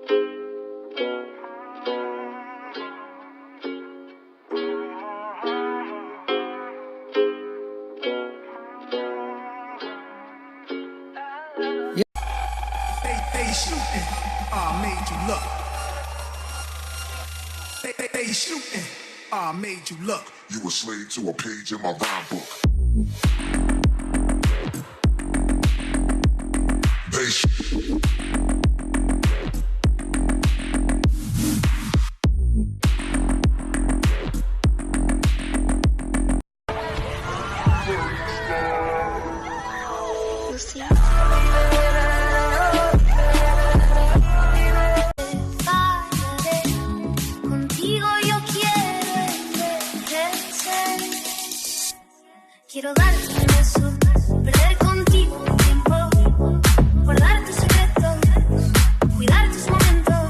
They shooting, I made you look. They shooting, I made you look. You a slave to a page in my rhyme book. They Quiero darte un beso, perder contigo un tiempo, guardar tus secretos, cuidar tus momentos,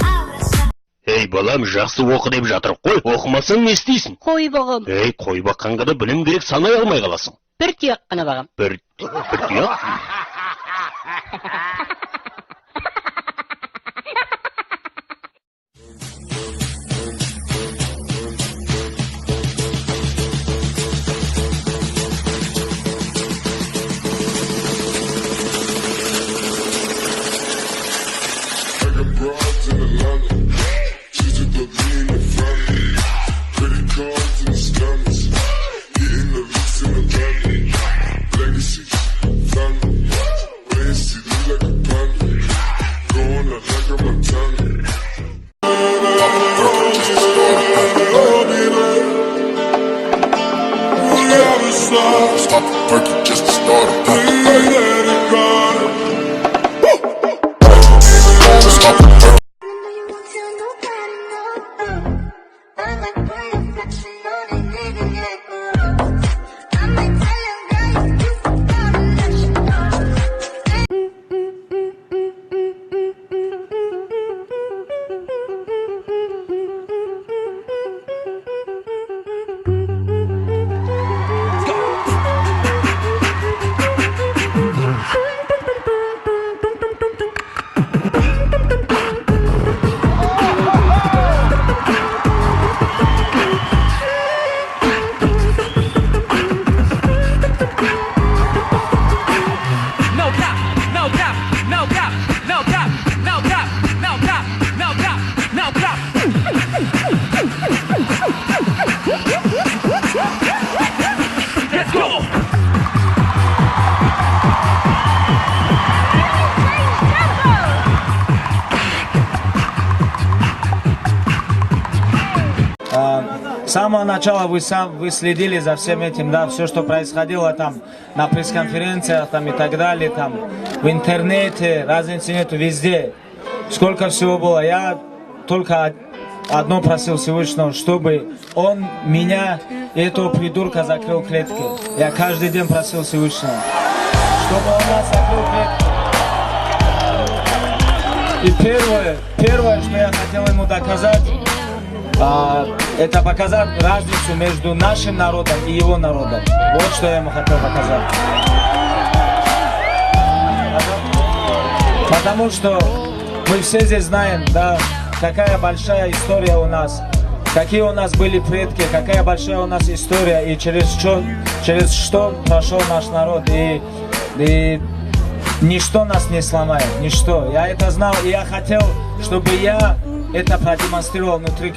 abrazar. Ey балам, жақсы оқы деп жатыр қой, оқымасаң не істейсің? Қой бағам. Ей, қой баққанға да білім керек, санай алмай қаласың. Бір тұяқ қана бағам. Бір тұяқ? broads in Atlanta. She took the lean in family. Credit cards in the scammers. Getting the leaks in the family. Legacy, family. Playing CD like a panda. Going out like a Montana. Stop the perky just to start a С самого начала вы следили за всем этим, да, все, что происходило там на пресс-конференциях там и так далее, там в интернете, разницы нету везде. Сколько всего было. Я только одно просил Всевышнего, чтобы он меня и этого придурка закрыл в клетке. Я каждый день просил Всевышнего, чтобы он нас закрыл в клетке. И первое, что я хотел ему доказать, это показать разницу между нашим народом и его народом. Вот что я ему хотел показать. Потому что мы все здесь знаем, да, какая большая история у нас, какие у нас были предки, какая большая у нас история и через что прошел наш народ. И ничто нас не сломает, ничто. Я это знал, и я хотел, чтобы я это продемонстрировал внутри.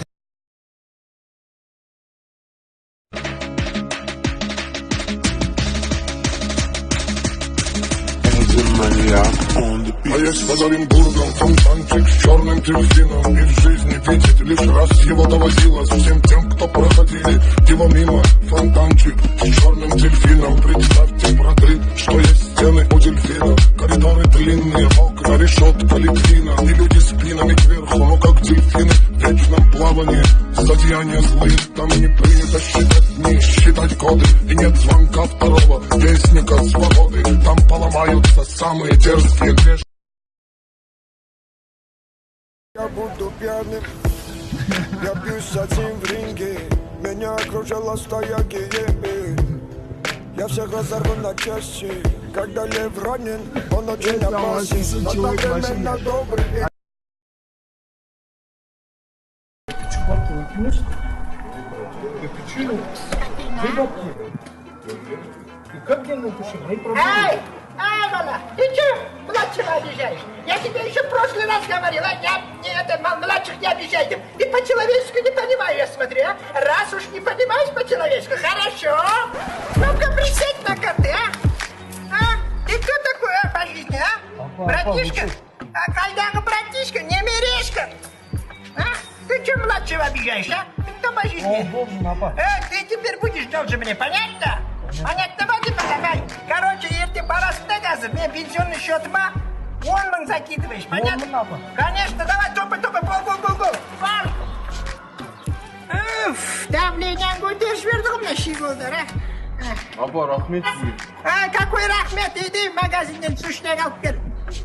А есть под Оренбургом фонтанчик с черным дельфином. И в жизни видеть лишь раз его доводилось всем тем, кто проходили его мимо. Фонтанчик с черным дельфином. Представьте, братри, что есть стены у дельфина. Коридоры длинные, окна, решетка, литвина. И люди спинами кверху, ну как дельфины в вечном плавании. Злодеяния злые, там не принято считать дни, считать годы. И нет звонка второго вестника свободы. Там поломаются самые дерзкие грешки. Я буду пьяным, я бьюсь один в ринге. Меня окружала стая гиен. Я всех разорву на части. Когда лев ранен, он очень опасен. Но одновременно добрый. Конечно. Причину? Две бабки. И как я напишу? Мои проблемы. Эй, Мала, ты че младшего обижаешь? Я тебе еще в прошлый раз говорила, младших не обижайте. Ты по-человечески не понимаешь, я смотрю, а? Раз уж не понимаешь по-человечески, хорошо. Ну-ка, присядь на коты, Ты кто такой, по жизни, Братишка? Когда братишка, не мережка. Ты че младшего обижаешь, Ты кто по жизни? Должен, апа. Ты теперь будешь должен мне, понятно? Понятно, давай. Короче, если балласт газа, мне пенсионный счет 10 закидываешь, понятно? Конечно, давай, топай, гол. Давление гудешь, вердум на щегулдар, Апа, рахмет тебе. Какой рахмет, иди в магазин, сушняк алып кел.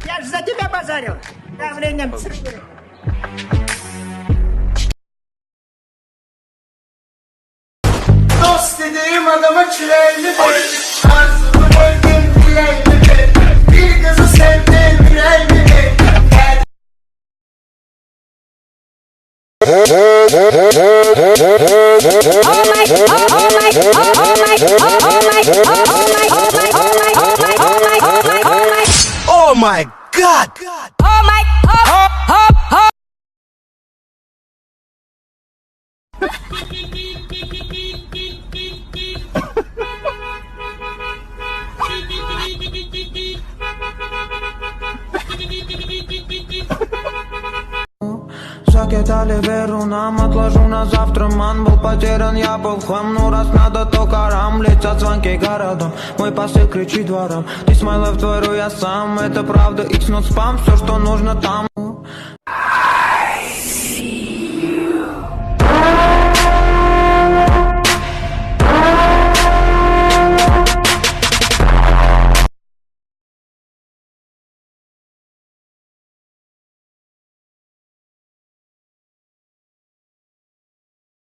Я же за тебя базарил. Давлением түсіріп. Dost dediğim adama çileyli değil. Arzunu böldüm dileyli değil. Bir kızı sevdim yüreğli değil. Oh my God! Закидали веру нам, отложу на завтра. Ман был потерян, я был хлам. Ну раз надо, то карам. Летят звонки городом, мой посыл кричит двором. Ты смайлов творю я сам, это правда, it's not спам. Все, что нужно там.